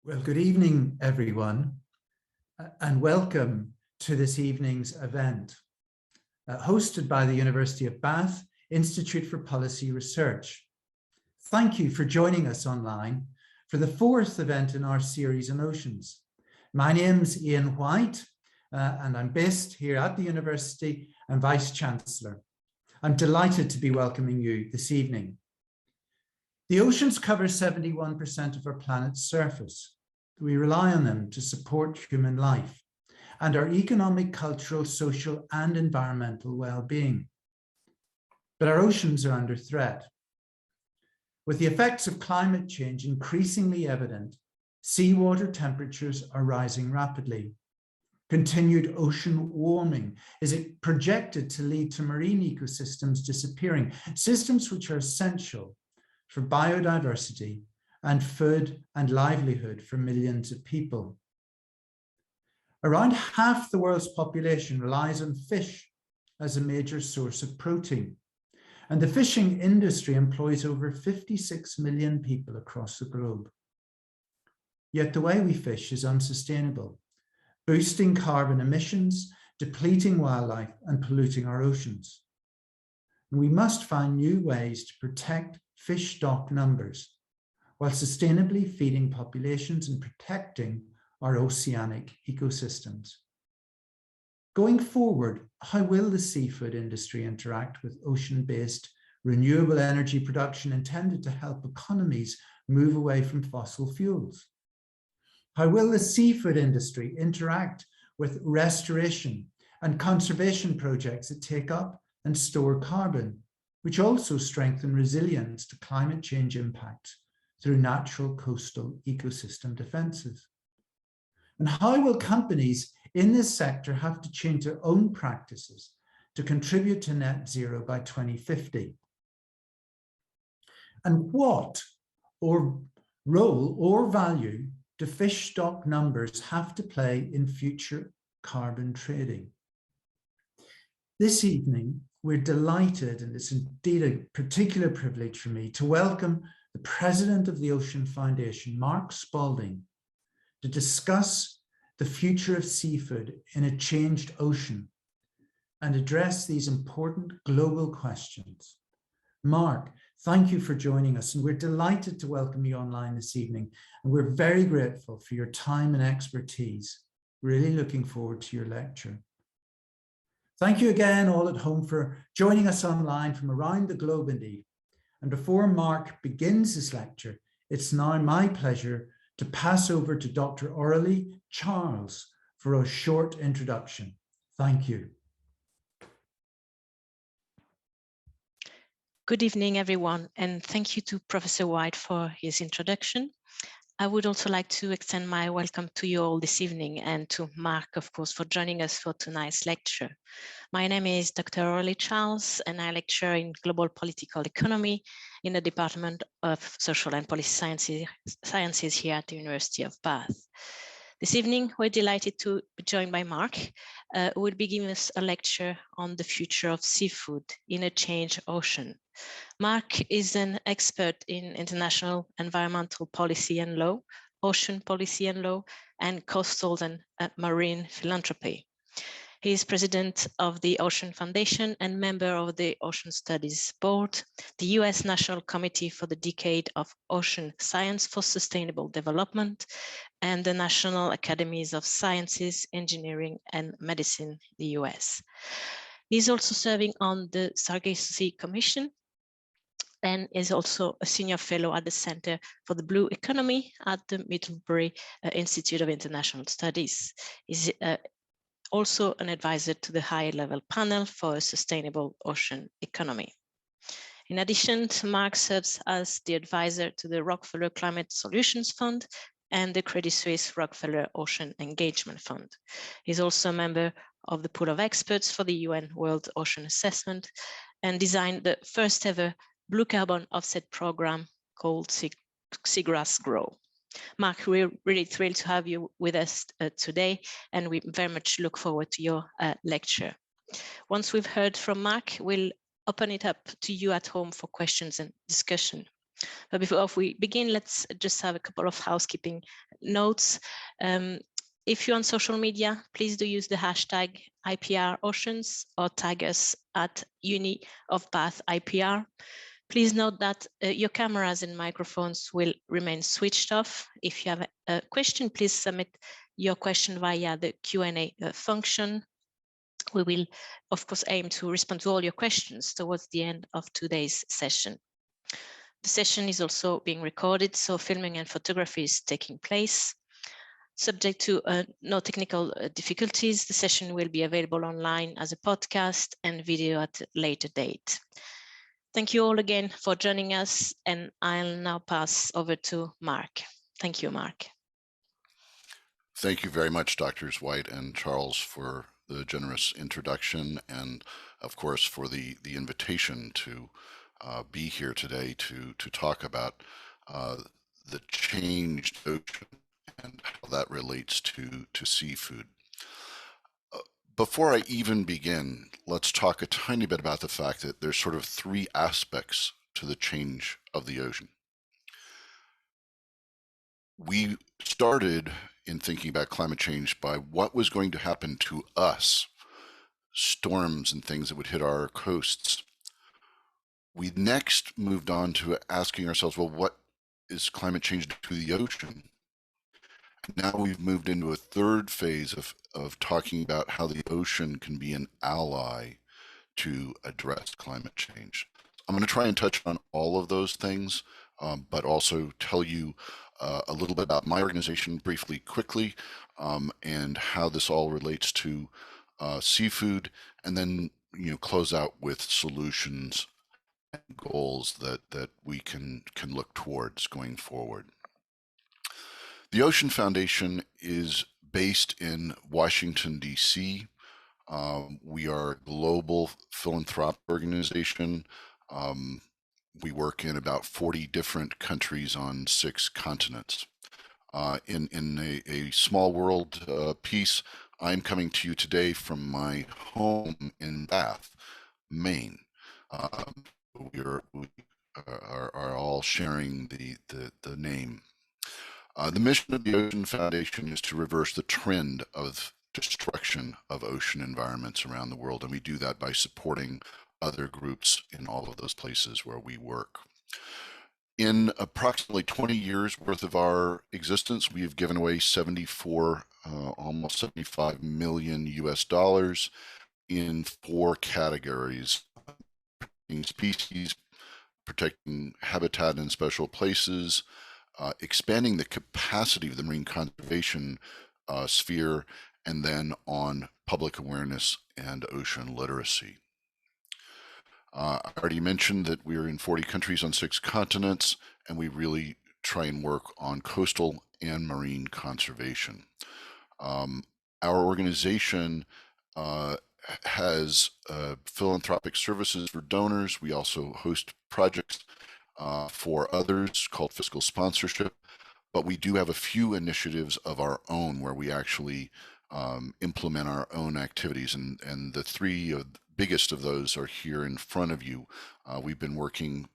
Well, good evening, everyone, and welcome to this evening's event, hosted by the University of Bath Institute for Policy Research. Thank you for joining us online for the fourth event in our series on oceans. My name's Ian White, and I'm based here at the University and Vice-Chancellor. I'm delighted to be welcoming you this evening. The oceans cover 71% of our planet's surface. We rely on them to support human life and our economic, cultural, social, and environmental well-being. But our oceans are under threat. With the effects of climate change increasingly evident, seawater temperatures are rising rapidly. Continued ocean warming is projected to lead to marine ecosystems disappearing, systems which are essential for biodiversity and food and livelihood for millions of people. Around half the world's population relies on fish as a major source of protein, and the fishing industry employs over 56 million people across the globe. Yet the way we fish is unsustainable, boosting carbon emissions, depleting wildlife, and polluting our oceans. And we must find new ways to protect fish stock numbers while sustainably feeding populations and protecting our oceanic ecosystems. Going forward, how will the seafood industry interact with ocean-based renewable energy production intended to help economies move away from fossil fuels? How will the seafood industry interact with restoration and conservation projects that take up and store carbon, which also strengthen resilience to climate change impacts through natural coastal ecosystem defenses? And how will companies in this sector have to change their own practices to contribute to net zero by 2050? And what role or value do fish stock numbers have to play in future carbon trading? This evening, we're delighted, and it's indeed a particular privilege for me, to welcome the President of the Ocean Foundation, Mark Spalding, to discuss the future of seafood in a changed ocean and address these important global questions. Mark, thank you for joining us, and we're delighted to welcome you online this evening, and we're very grateful for your time and expertise. Really looking forward to your lecture. Thank you again all at home for joining us online from around the globe indeed. And before Mark begins his lecture, it's now my pleasure to pass over to Dr. Aurélie Charles for a short introduction. Thank you. Good evening, everyone, and thank you to Professor White for his introduction. I would also like to extend my welcome to you all this evening, and to Mark, of course, for joining us for tonight's lecture. My name is Dr. Aurélie Charles, and I lecture in global political economy in the Department of Social and Policy Sciences here at the University of Bath. This evening, we're delighted to be joined by Mark, who will be giving us a lecture on the future of seafood in a changed ocean. Mark is an expert in international environmental policy and law, ocean policy and law, and coastal and marine philanthropy. He is president of the Ocean Foundation and member of the Ocean Studies Board, the US National Committee for the Decade of Ocean Science for Sustainable Development, and the National Academies of Sciences, Engineering, and Medicine in the US. He's also serving on the Sargasso Commission and is also a senior fellow at the Center for the Blue Economy at the Middlebury Institute of International Studies. He's also an advisor to the high-level panel for a sustainable ocean economy. In addition, Mark serves as the advisor to the Rockefeller Climate Solutions Fund and the Credit Suisse Rockefeller Ocean Engagement Fund. He's also a member of the pool of experts for the UN World Ocean Assessment and designed the first ever blue carbon offset program called Seagrass Grow. Mark, we're really thrilled to have you with us today, and we very much look forward to your lecture. Once we've heard from Mark, we'll open it up to you at home for questions and discussion. But before we begin, let's just have a couple of housekeeping notes. If you're on social media, please do use the hashtag IPR Oceans or tag us at Uni of Bath IPR. Please note that your cameras and microphones will remain switched off. If you have a question, please submit your question via the Q&A function. We will, of course, aim to respond to all your questions towards the end of today's session. The session is also being recorded, so filming and photography is taking place. Subject to no technical difficulties, the session will be available online as a podcast and video at a later date. Thank you all again for joining us, and I'll now pass over to Mark. Thank you, Mark. Thank you very much, Drs. White and Charles, for the generous introduction, and of course for the invitation to be here today to talk about the changed ocean and how that relates to seafood. Before I even begin, let's talk a tiny bit about the fact that there's sort of three aspects to the change of the ocean. We started in thinking about climate change by what was going to happen to us, storms and things that would hit our coasts. We next moved on to asking ourselves, well, what is climate change to the ocean? Now we've moved into a third phase of talking about how the ocean can be an ally to address climate change. I'm going to try and touch on all of those things, but also tell you a little bit about my organization briefly, quickly, and how this all relates to seafood, and then close out with solutions and goals that we can look towards going forward. The Ocean Foundation is based in Washington, D.C. We are a global philanthropic organization. We work in about 40 different countries on 6 continents. In a small world piece, I'm coming to you today from my home in Bath, Maine. We are all sharing the name. The mission of the Ocean Foundation is to reverse the trend of destruction of ocean environments around the world, and we do that by supporting other groups in all of those places where we work. In approximately 20 years worth of our existence, we have given away almost 75 million US dollars in 4 categories: protecting species, protecting habitat in special places, expanding the capacity of the marine conservation sphere, and then on public awareness and ocean literacy. I already mentioned that we're in 40 countries on 6 continents, and we really try and work on coastal and marine conservation. Our organization has philanthropic services for donors. We also host projects for others called fiscal sponsorship, but we do have a few initiatives of our own where we actually implement our own activities, and the 3 biggest of those are here in front of you. We've been working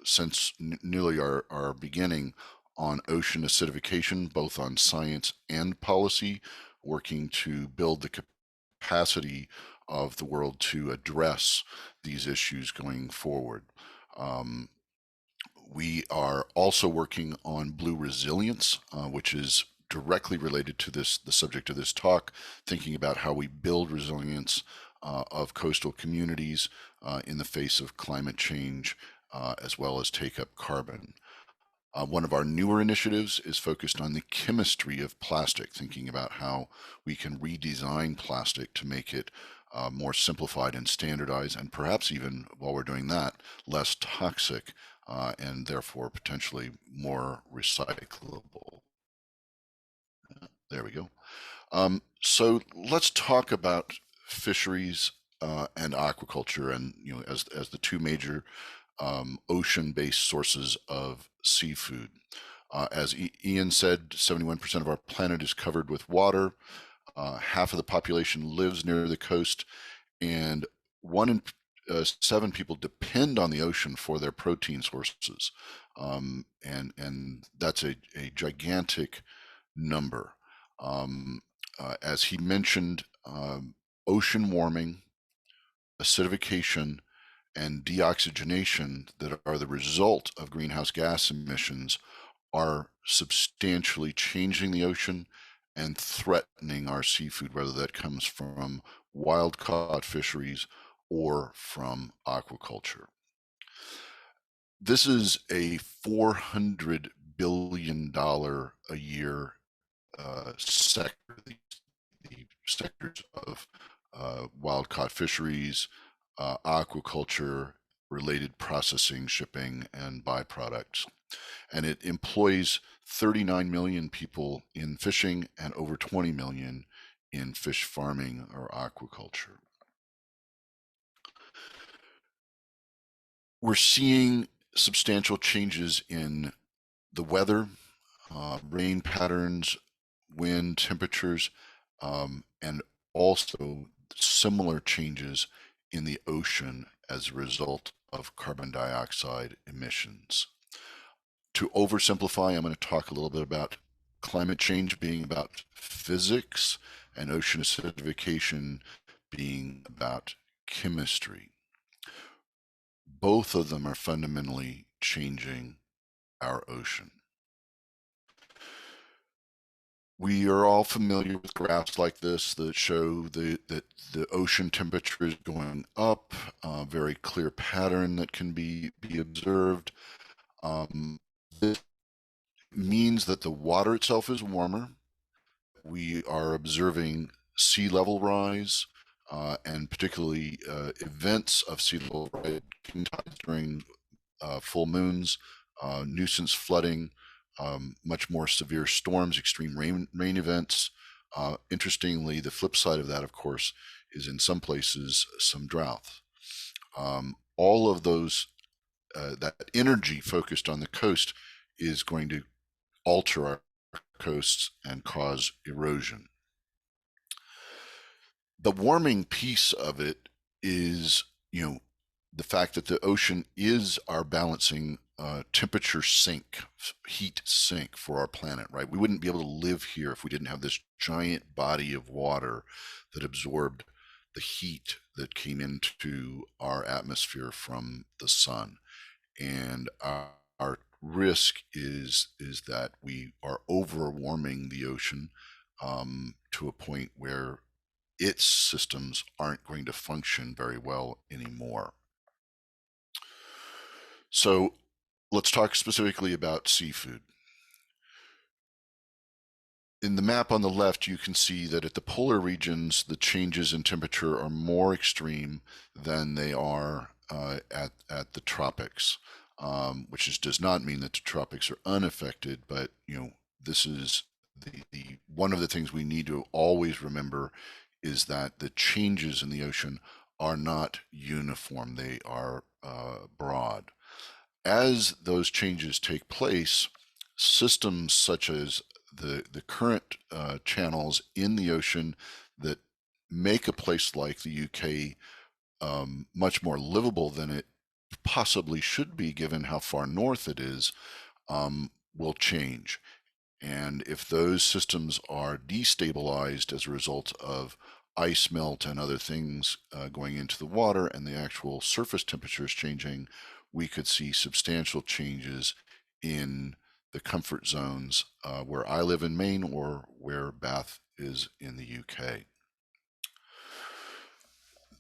since nearly our beginning on ocean acidification, both on science and policy, working to build the capacity of the world to address these issues going forward. We are also working on blue resilience, which is directly related to the subject of this talk, thinking about how we build resilience of coastal communities in the face of climate change, as well as take up carbon. One of our newer initiatives is focused on the chemistry of plastic, thinking about how we can redesign plastic to make it more simplified and standardized, and perhaps even, while we're doing that, less toxic and therefore potentially more recyclable. There we go. So let's talk about fisheries and aquaculture, and as the 2 major ocean-based sources of seafood. As Ian said, 71% of our planet is covered with water. Half of the population lives near the coast, and 1 in 7 people depend on the ocean for their protein sources, and that's a gigantic number. As he mentioned, ocean warming, acidification, and deoxygenation that are the result of greenhouse gas emissions are substantially changing the ocean and threatening our seafood, whether that comes from wild-caught fisheries or from aquaculture. This is a $400 billion a year sector, the sectors of wild-caught fisheries, aquaculture, related processing, shipping, and byproducts. And it employs 39 million people in fishing and over 20 million in fish farming or aquaculture. We're seeing substantial changes in the weather, rain patterns, wind temperatures, and also similar changes in the ocean as a result of carbon dioxide emissions. To oversimplify, I'm going to talk a little bit about climate change being about physics and ocean acidification being about chemistry. Both of them are fundamentally changing our ocean. We are all familiar with graphs like this that show that the ocean temperature is going up, a very clear pattern that can be observed. This means that the water itself is warmer. We are observing sea level rise, and particularly events of sea level rise during full moons, nuisance flooding, much more severe storms, extreme rain events. Interestingly, the flip side of that, of course, is in some places some drought. All of those, that energy focused on the coast is going to alter our coasts and cause erosion. The warming piece of it is, the fact that the ocean is our balancing temperature sink, heat sink for our planet, right? We wouldn't be able to live here if we didn't have this giant body of water that absorbed the heat that came into our atmosphere from the sun. And our risk is that we are overwarming the ocean to a point where its systems aren't going to function very well anymore. So let's talk specifically about seafood. In the map on the left, you can see that at the polar regions, the changes in temperature are more extreme than they are at the tropics, which does not mean that the tropics are unaffected, but this is the one of the things we need to always remember is that the changes in the ocean are not uniform, they are broad. As those changes take place, systems such as the current channels in the ocean that make a place like the UK much more livable than it possibly should be given how far north it is, will change. And if those systems are destabilized as a result of ice melt and other things going into the water and the actual surface temperatures changing, we could see substantial changes in the comfort zones where I live in Maine or where Bath is in the UK.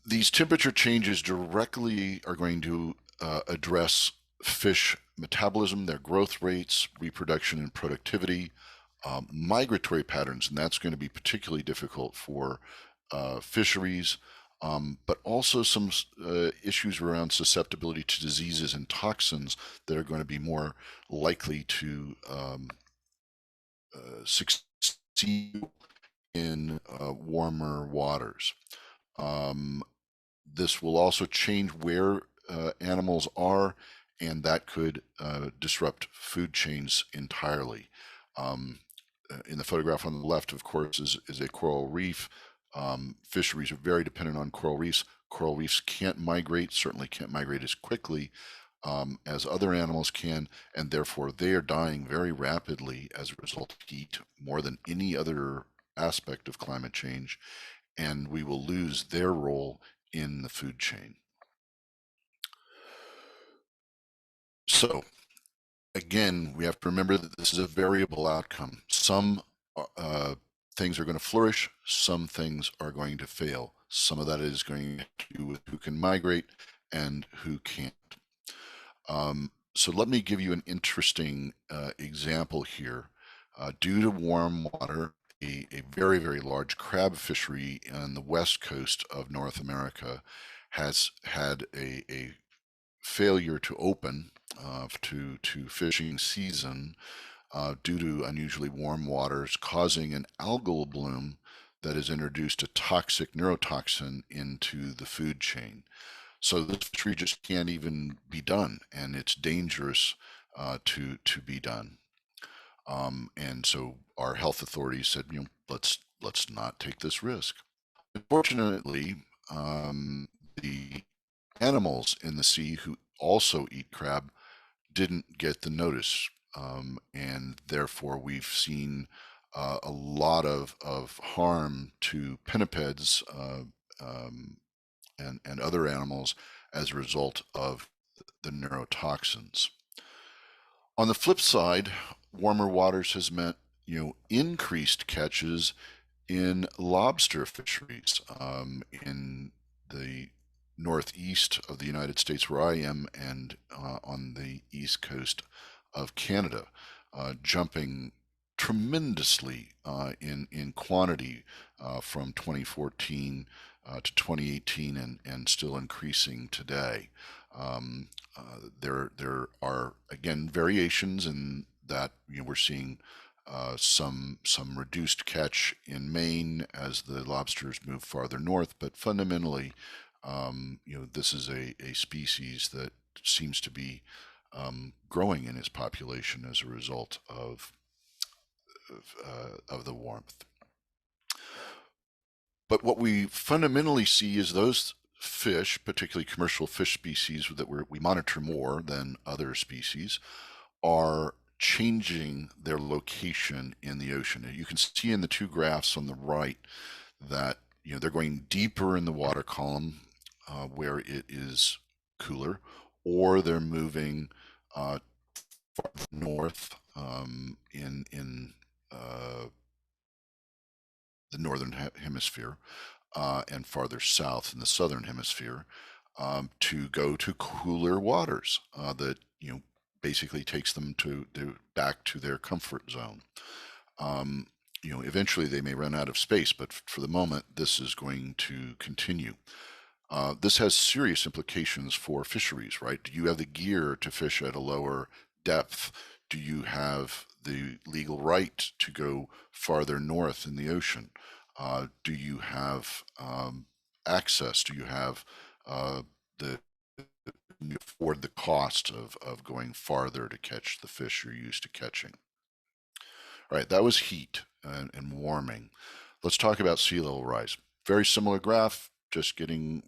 These temperature changes directly are going to address fish metabolism, their growth rates, reproduction and productivity, migratory patterns, and that's going to be particularly difficult for fisheries, but also some issues around susceptibility to diseases and toxins that are going to be more likely to succeed in warmer waters. This will also change where animals are, and that could disrupt food chains entirely. In the photograph on the left, of course, is a coral reef Fisheries are very dependent on coral reefs. Coral reefs can't migrate, certainly can't migrate as quickly as other animals can, and therefore they are dying very rapidly as a result of heat, more than any other aspect of climate change, and we will lose their role in the food chain. So again, we have to remember that this is a variable outcome. Some things are going to flourish, some things are going to fail. Some of that is going to do with who can migrate and who can't. So let me give you an interesting example here. Due to warm water, a very, very large crab fishery on the west coast of North America has had a failure to open to fishing season due to unusually warm waters, causing an algal bloom that has introduced a toxic neurotoxin into the food chain. So this fishery just can't even be done, and it's dangerous to be done. And so our health authorities said, let's not take this risk. Unfortunately, the animals in the sea who also eat crab didn't get the notice, and therefore we've seen a lot of harm to pinnipeds and other animals as a result of the neurotoxins. On the flip side, warmer waters has meant increased catches in lobster fisheries in the northeast of the United States where I am, and on the east coast of Canada, jumping tremendously in quantity from 2014 to 2018 and still increasing today. There are again variations in that we're seeing some reduced catch in Maine as the lobsters move farther north, but fundamentally, this is a species that seems to be growing in its population as a result of the warmth. But what we fundamentally see is those fish, particularly commercial fish species that we monitor more than other species, are changing their location in the ocean. And you can see in the two graphs on the right that they're going deeper in the water column where it is cooler, or they're moving farther north in the northern hemisphere and farther south in the southern hemisphere to go to cooler waters that basically takes them back to their comfort zone. Eventually they may run out of space, but for the moment this is going to continue. This has serious implications for fisheries, right? Do you have the gear to fish at a lower depth? Do you have the legal right to go farther north in the ocean? Do you have access? Do you have afford the cost of going farther to catch the fish you're used to catching? All right, that was heat and warming. Let's talk about sea level rise. Very similar graph, just getting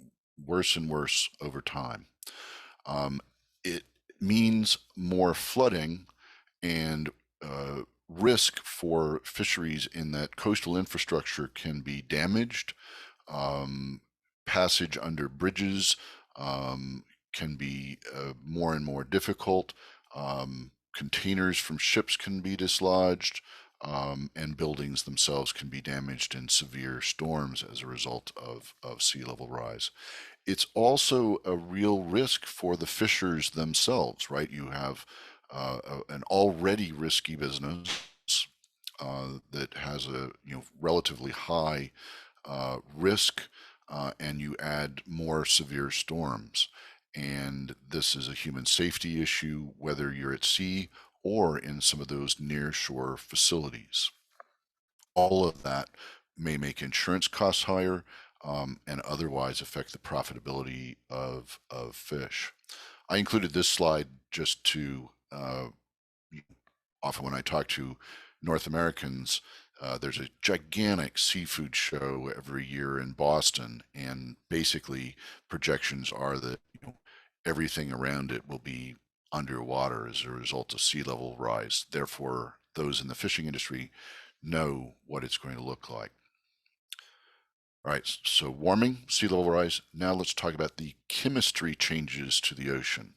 worse and worse over time. It means more flooding and risk for fisheries in that coastal infrastructure can be damaged. Passage under bridges can be more and more difficult. Containers from ships can be dislodged, and buildings themselves can be damaged in severe storms as a result of sea level rise. It's also a real risk for the fishers themselves, right? You have an already risky business that has a relatively high risk, and you add more severe storms. And this is a human safety issue, whether you're at sea or in some of those near shore facilities. All of that may make insurance costs higher and otherwise affect the profitability of fish. I included this slide just to often when I talk to North Americans, There's a gigantic seafood show every year in Boston, and basically projections are that everything around it will be underwater as a result of sea level rise. Therefore, those in the fishing industry know what it's going to look like. All right, so warming, sea level rise. Now let's talk about the chemistry changes to the ocean.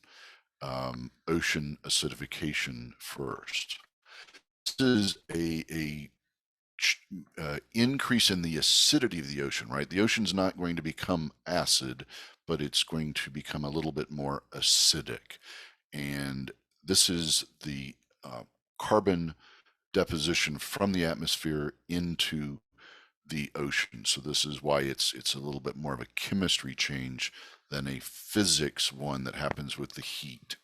Ocean acidification first. This is a increase in the acidity of the ocean, right? The ocean's not going to become acid, but it's going to become a little bit more acidic. And this is the carbon deposition from the atmosphere into the ocean. So this is why it's a little bit more of a chemistry change than a physics one that happens with the heat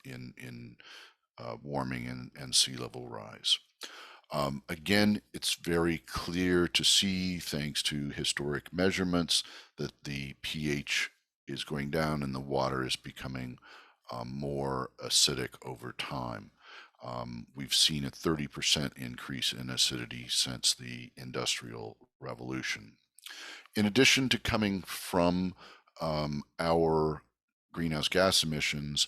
in warming and sea level rise. Again, it's very clear to see, thanks to historic measurements, that the pH is going down and the water is becoming more acidic over time. We've seen a 30% increase in acidity since the Industrial Revolution. In addition to coming from our greenhouse gas emissions,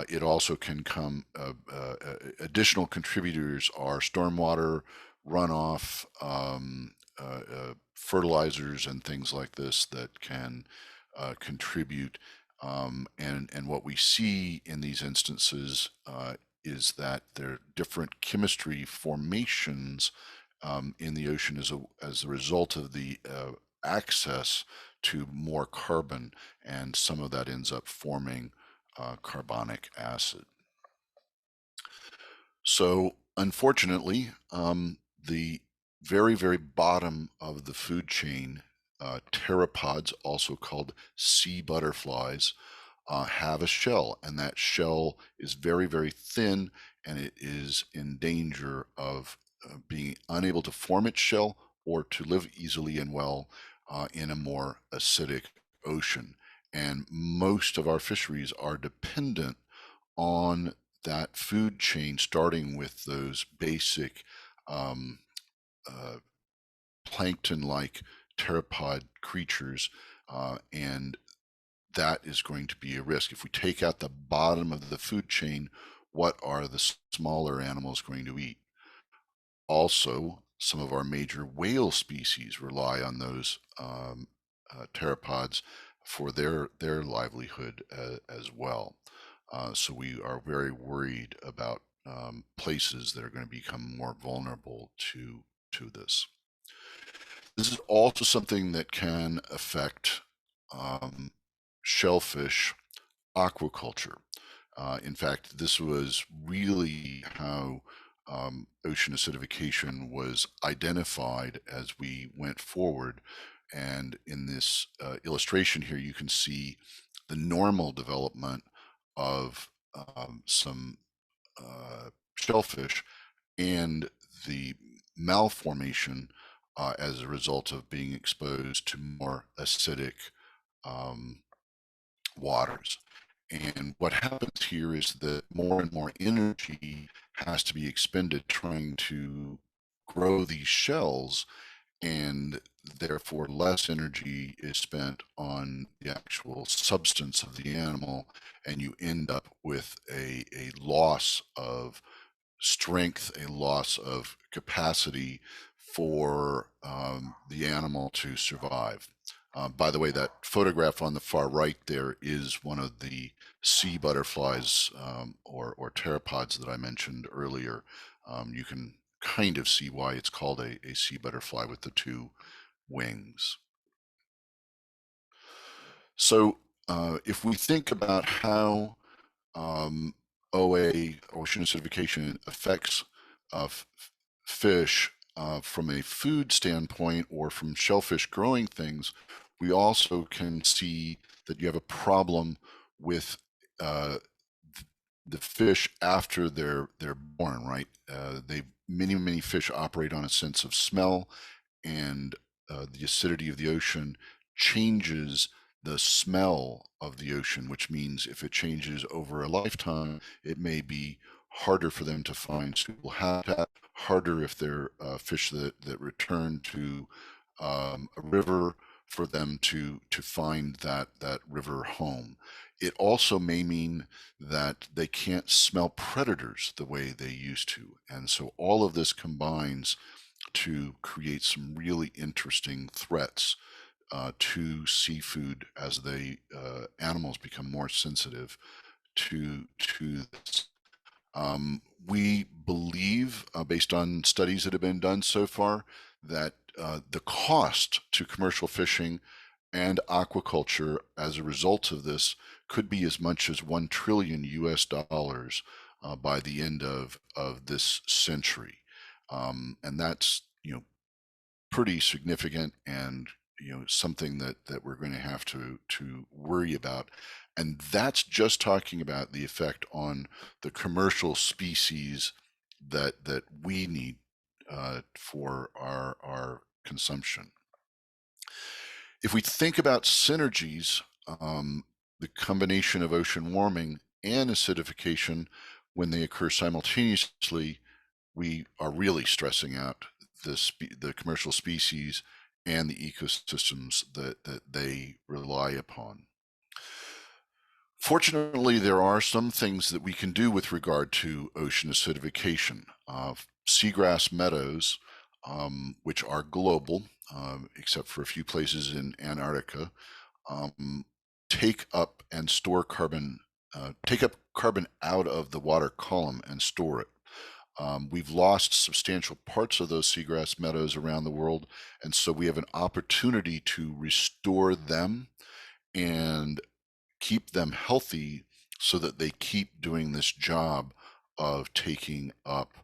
it also can come, additional contributors are stormwater, runoff, fertilizers, and things like this that can contribute. And what we see in these instances is that there are different chemistry formations in the ocean as a result of the access to more carbon, and some of that ends up forming carbonic acid. So unfortunately, the very, very bottom of the food chain, pteropods, also called sea butterflies, have a shell, and that shell is very, very thin, and it is in danger of being unable to form its shell or to live easily and well in a more acidic ocean. And most of our fisheries are dependent on that food chain, starting with those basic plankton-like pteropod creatures, and that is going to be a risk. If we take out the bottom of the food chain, what are the smaller animals going to eat? Also, some of our major whale species rely on those pteropods for their livelihood as well. So we are very worried about places that are going to become more vulnerable to this. This is also something that can affect shellfish aquaculture. In fact, this was really how ocean acidification was identified as we went forward. And in this illustration here, you can see the normal development of some shellfish and the malformation as a result of being exposed to more acidic waters. And what happens here is that more and more energy has to be expended trying to grow these shells, and therefore less energy is spent on the actual substance of the animal, and you end up with a loss of strength, a loss of capacity for the animal to survive. By the way, that photograph on the far right there is one of the sea butterflies or pteropods that I mentioned earlier. You can kind of see why it's called a sea butterfly with the two wings. So if we think about how OA, ocean acidification, affects fish from a food standpoint or from shellfish growing things, we also can see that you have a problem with the fish after they're born, right? Many fish operate on a sense of smell, and the acidity of the ocean changes the smell of the ocean, which means if it changes over a lifetime, it may be harder for them to find suitable habitat, harder if they're fish that return to a river for them to find that river home. It also may mean that they can't smell predators the way they used to. And so all of this combines to create some really interesting threats to seafood as they animals become more sensitive to this. We believe, based on studies that have been done so far, that the cost to commercial fishing and aquaculture as a result of this could be as much as $1 trillion US by the end of this century. And that's, pretty significant, and something that we're going to have to worry about. And that's just talking about the effect on the commercial species that we need for our consumption. If we think about synergies, the combination of ocean warming and acidification, when they occur simultaneously, we are really stressing out the commercial species and the ecosystems that they rely upon. Fortunately, there are some things that we can do with regard to ocean acidification. Seagrass meadows, which are global, except for a few places in Antarctica, take up and store carbon, take up carbon out of the water column and store it. We've lost substantial parts of those seagrass meadows around the world, and so we have an opportunity to restore them and keep them healthy so that they keep doing this job of taking up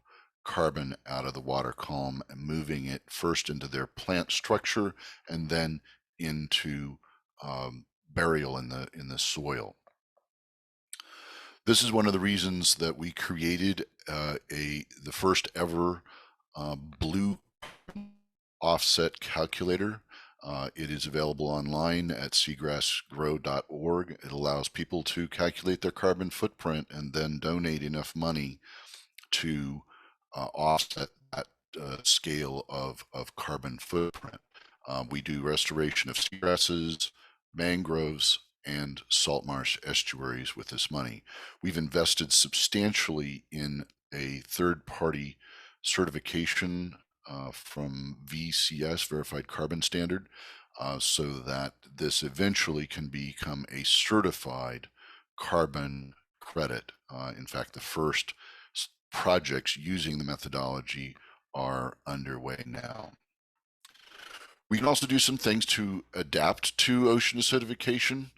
carbon out of the water column and moving it first into their plant structure and then into burial in the soil. This is one of the reasons that we created the first ever blue offset calculator. It is available online at seagrassgrow.org. It allows people to calculate their carbon footprint and then donate enough money to offset that scale of carbon footprint. We do restoration of seagrasses, mangroves, and salt marsh estuaries with this money. We've invested substantially in a third-party certification from VCS, Verified Carbon Standard, so that this eventually can become a certified carbon credit. In fact, the first projects using the methodology are underway now. We can also do some things to adapt to ocean acidification,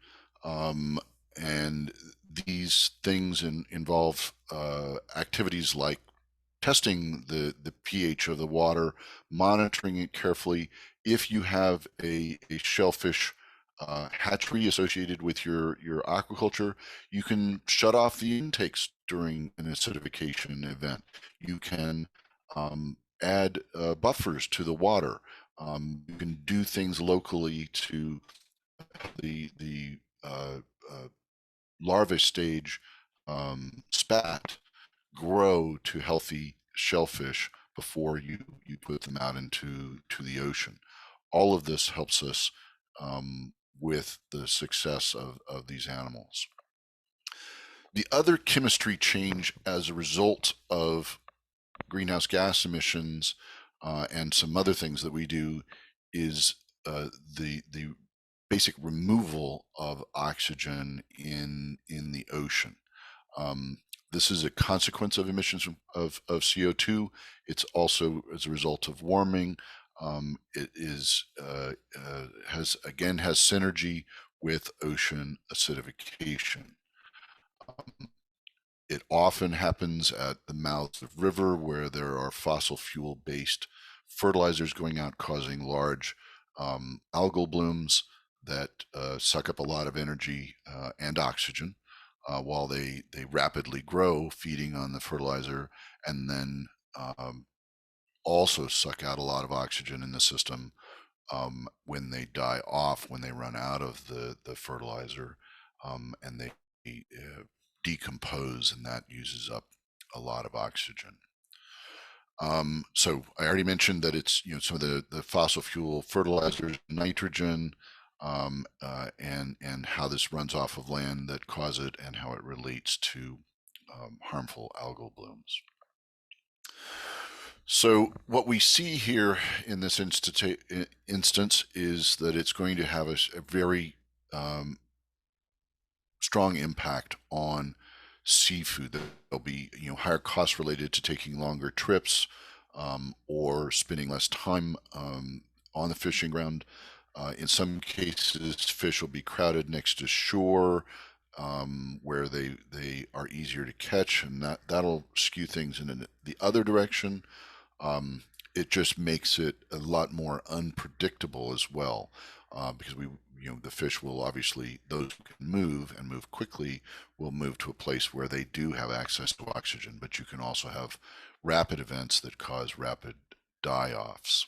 and these things involve activities like testing the pH of the water, monitoring it carefully. If you have a shellfish hatchery associated with your aquaculture, you can shut off the intakes during an acidification event. You can add buffers to the water. You can do things locally to the larvae stage spat grow to healthy shellfish before you put them out into the ocean. All of this helps us with the success of these animals. The other chemistry change as a result of greenhouse gas emissions and some other things that we do is the basic removal of oxygen in the ocean. This is a consequence of emissions of CO2. It's also as a result of warming. It is has synergy with ocean acidification. It often happens at the mouths of river where there are fossil fuel based fertilizers going out, causing large algal blooms that suck up a lot of energy and oxygen while they rapidly grow, feeding on the fertilizer, and then also suck out a lot of oxygen in the system when they die off, when they run out of the fertilizer, and they decompose, and that uses up a lot of oxygen. So I already mentioned that it's, some of the fossil fuel fertilizers, nitrogen, and how this runs off of land that cause it and how it relates to harmful algal blooms. So what we see here in this instance is that it's going to have a very strong impact on seafood. There'll be higher costs related to taking longer trips or spending less time on the fishing ground. In some cases, fish will be crowded next to shore where they are easier to catch, and that'll skew things in the other direction. It just makes it a lot more unpredictable as well, because the fish will obviously, those who can move and move quickly will move to a place where they do have access to oxygen, but you can also have rapid events that cause rapid die-offs.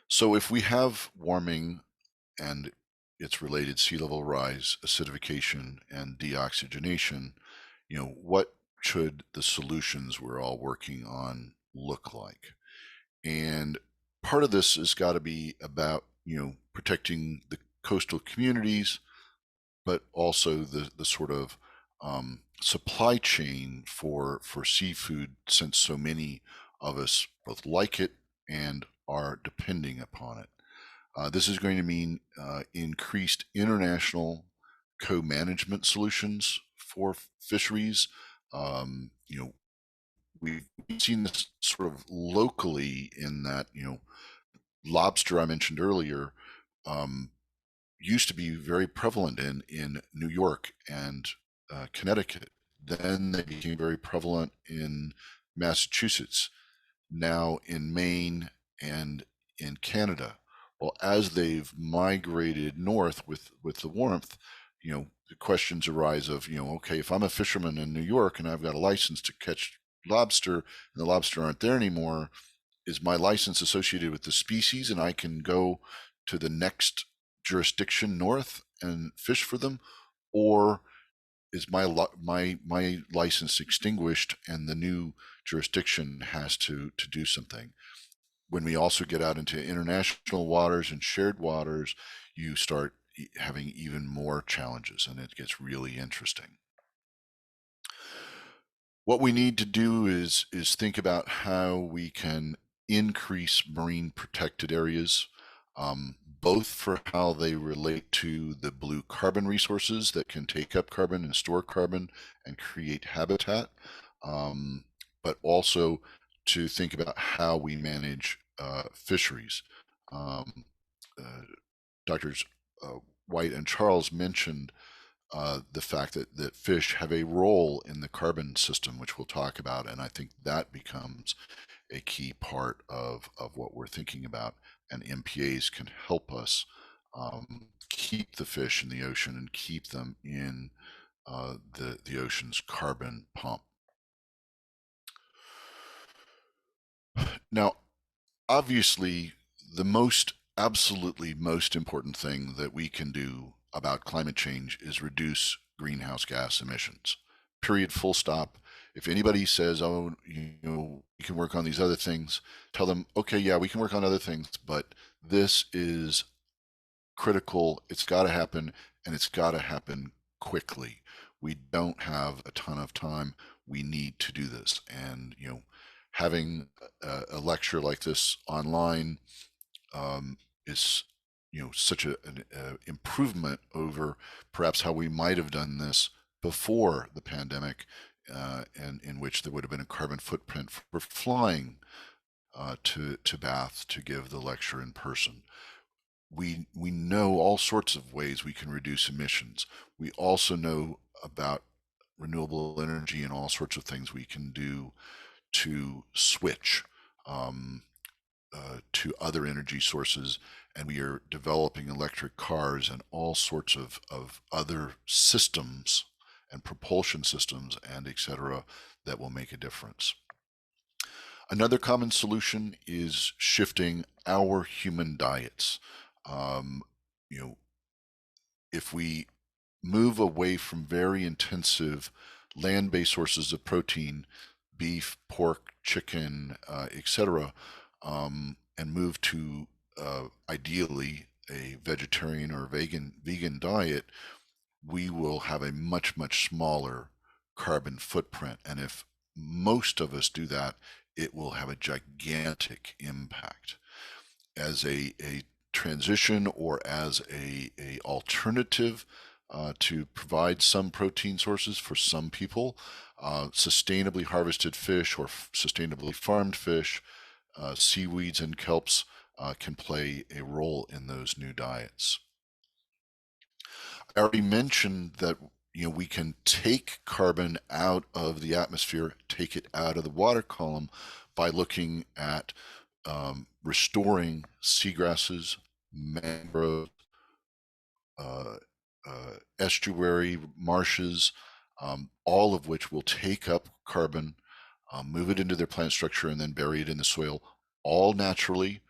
So if we have warming and its related sea level rise, acidification, and deoxygenation, what should the solutions we're all working on look like? And part of this has got to be about, protecting the coastal communities, but also the sort of supply chain for seafood, since so many of us both like it and are depending upon it. This is going to mean increased international co-management solutions for fisheries. We've seen this sort of locally in that, lobster I mentioned earlier used to be very prevalent in New York and Connecticut. Then they became very prevalent in Massachusetts, now in Maine and in Canada. Well, as they've migrated north with the warmth, the questions arise of, okay, if I'm a fisherman in New York and I've got a license to catch lobster and the lobster aren't there anymore, is my license associated with the species and I can go to the next jurisdiction north and fish for them, or is my license extinguished and the new jurisdiction has to do something? When we also get out into international waters and shared waters, you start having even more challenges, and it gets really interesting. What we need to do is think about how we can increase marine protected areas, both for how they relate to the blue carbon resources that can take up carbon and store carbon and create habitat, but also to think about how we manage fisheries. Doctors White and Charles mentioned the fact that fish have a role in the carbon system, which we'll talk about, and I think that becomes a key part of what we're thinking about, and MPAs can help us keep the fish in the ocean and keep them in the ocean's carbon pump. Now, obviously, the absolutely most important thing that we can do about climate change is reduce greenhouse gas emissions. Period, full stop. If anybody says, oh, we can work on these other things, tell them, okay, yeah, we can work on other things, but this is critical. It's got to happen, and it's got to happen quickly. We don't have a ton of time. We need to do this. And, having a lecture like this online is such an improvement over perhaps how we might have done this before the pandemic, and in which there would have been a carbon footprint for flying to Bath to give the lecture in person. We know all sorts of ways we can reduce emissions. We also know about renewable energy and all sorts of things we can do to switch to other energy sources, and we are developing electric cars and all sorts of other systems and propulsion systems and etc. that will make a difference. Another common solution is shifting our human diets. If we move away from very intensive land-based sources of protein, beef, pork, chicken, etc., and move to ideally a vegetarian or vegan diet, we will have a much smaller carbon footprint. And if most of us do that, it will have a gigantic impact. As a transition or as a alternative to provide some protein sources for some people, sustainably harvested fish or sustainably farmed fish, seaweeds and kelps can play a role in those new diets. I already mentioned that we can take carbon out of the atmosphere, take it out of the water column by looking at restoring seagrasses, mangroves, estuary marshes, all of which will take up carbon, move it into their plant structure, and then bury it in the soil, all naturally,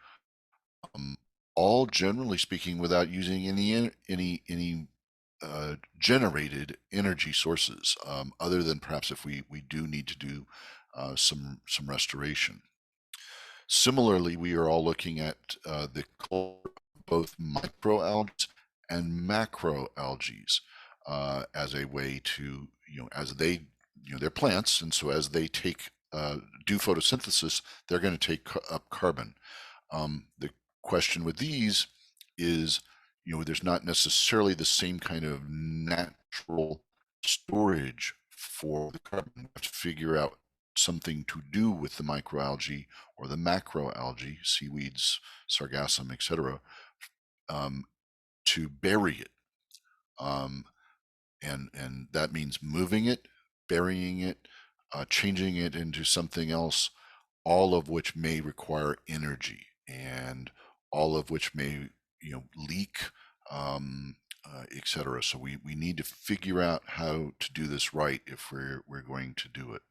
all generally speaking without using any generated energy sources, other than perhaps if we do need to do some restoration. Similarly, we are all looking at the both microalgae and macroalgae as a way to, as they, they're plants, and so as they take do photosynthesis, they're going to take up carbon. The question with these is, there's not necessarily the same kind of natural storage for the carbon. We have to figure out something to do with the microalgae or the macroalgae, seaweeds, sargassum, etc., to bury it. And that means moving it, burying it, changing it into something else, all of which may require energy, and all of which may leak, etc. So we need to figure out how to do this right if we're going to do it.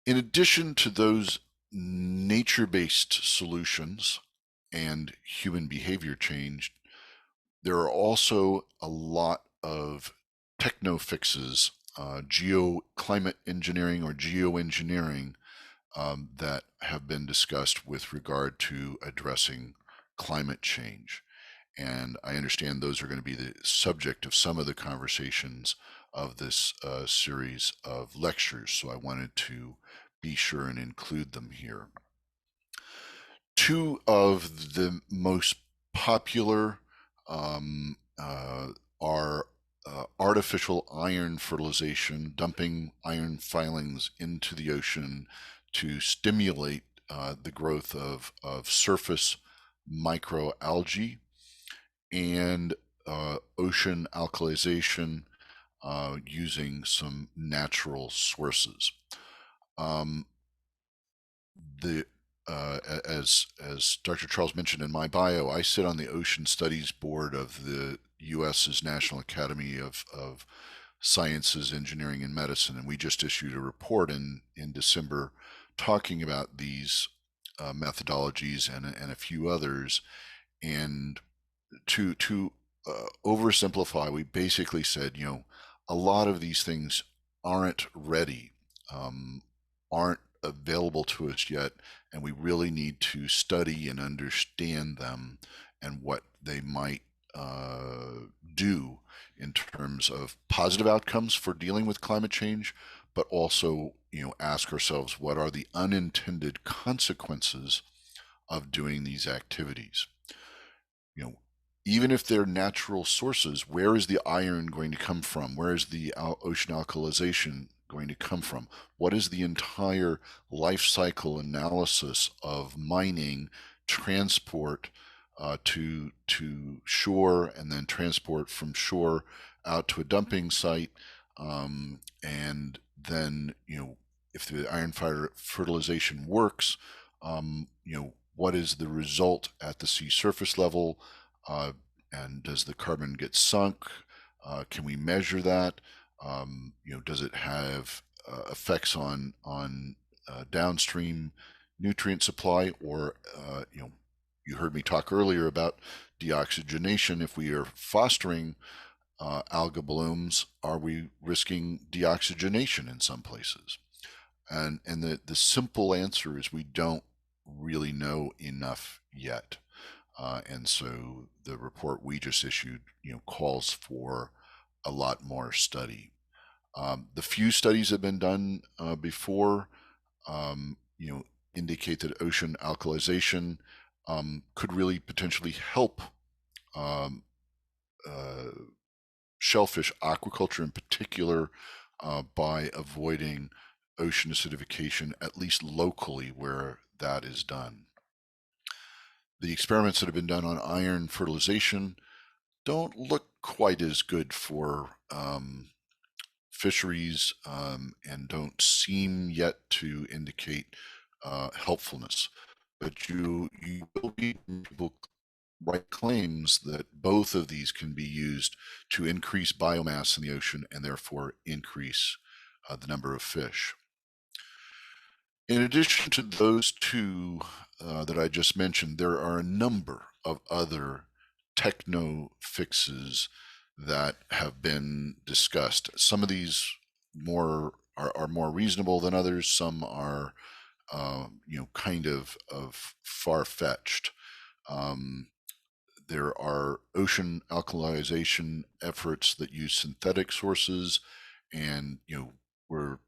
In addition to those nature-based solutions and human behavior change, there are also a lot of techno fixes, climate engineering or geoengineering, that have been discussed with regard to addressing climate change. And I understand those are going to be the subject of some of the conversations of this series of lectures, so I wanted to be sure and include them here. Two of the most popular are artificial iron fertilization, dumping iron filings into the ocean to stimulate the growth of surface microalgae, and ocean alkalization using some natural sources. As Dr. Charles mentioned in my bio, I sit on the Ocean Studies Board of the U.S.'s National Academy of Sciences, Engineering, and Medicine, and we just issued a report in December talking about these methodologies and a few others. And to oversimplify, we basically said, a lot of these things aren't ready, aren't available to us yet, and we really need to study and understand them and what they might do in terms of positive outcomes for dealing with climate change, but also, ask ourselves, what are the unintended consequences of doing these activities? Even if they're natural sources, where is the iron going to come from? Where is the ocean alkalization going to come from? What is the entire life cycle analysis of mining, transport to shore, and then transport from shore out to a dumping site, and then if the iron fertilization works, what is the result at the sea surface level? And does the carbon get sunk? Can we measure that? Does it have effects on downstream nutrient supply? Or you heard me talk earlier about deoxygenation. If we are fostering algal blooms? Are we risking deoxygenation in some places? And the simple answer is we don't really know enough yet. And so the report we just issued, calls for a lot more study. The few studies that have been done before, indicate that ocean alkalization could really potentially help shellfish aquaculture in particular by avoiding ocean acidification, at least locally where that is done. The experiments that have been done on iron fertilization don't look quite as good for fisheries and don't seem yet to indicate helpfulness. But you will be people write claims that both of these can be used to increase biomass in the ocean and therefore increase the number of fish. In addition to those two that I just mentioned, there are a number of other techno fixes that have been discussed. Some of these are more reasonable than others. Some are, kind of far-fetched. There are ocean alkalization efforts that use synthetic sources, and we're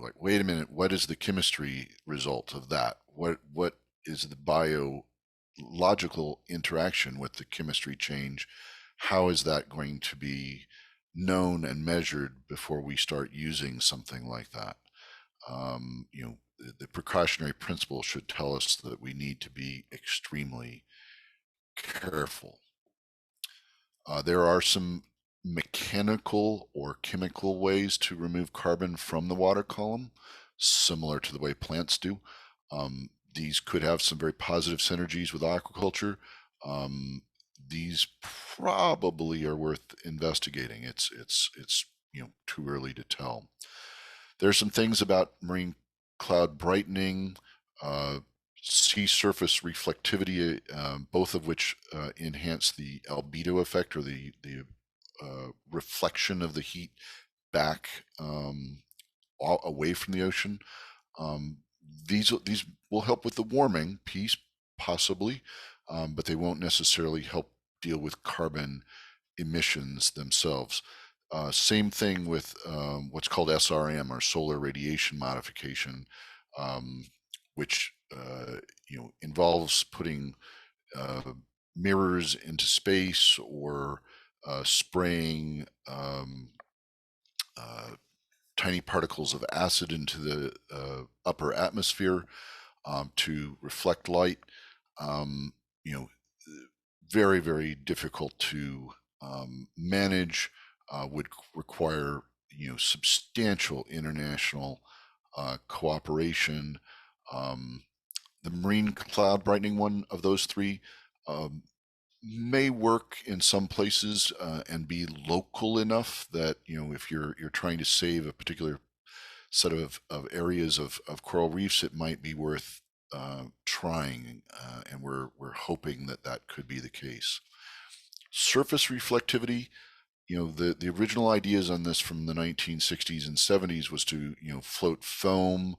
like, wait a minute, what is the chemistry result of that? What is the biological interaction with the chemistry change? How is that going to be known and measured before we start using something like that? The precautionary principle should tell us that we need to be extremely careful. There are some mechanical or chemical ways to remove carbon from the water column, similar to the way plants do. These could have some very positive synergies with aquaculture. These probably are worth investigating. It's too early to tell. There's some things about marine cloud brightening, sea surface reflectivity, both of which enhance the albedo effect, or the reflection of the heat back away from the ocean. These will help with the warming piece, possibly, but they won't necessarily help deal with carbon emissions themselves. Same thing with what's called SRM, or solar radiation modification, which involves putting mirrors into space, or spraying tiny particles of acid into the upper atmosphere to reflect light. Very, very difficult to manage, would require substantial international cooperation. The marine cloud brightening one of those three may work in some places and be local enough that if you're trying to save a particular set of areas of coral reefs, it might be worth trying, and we're hoping that could be the case. Surface reflectivity, the original ideas on this from the 1960s and 70s was to float foam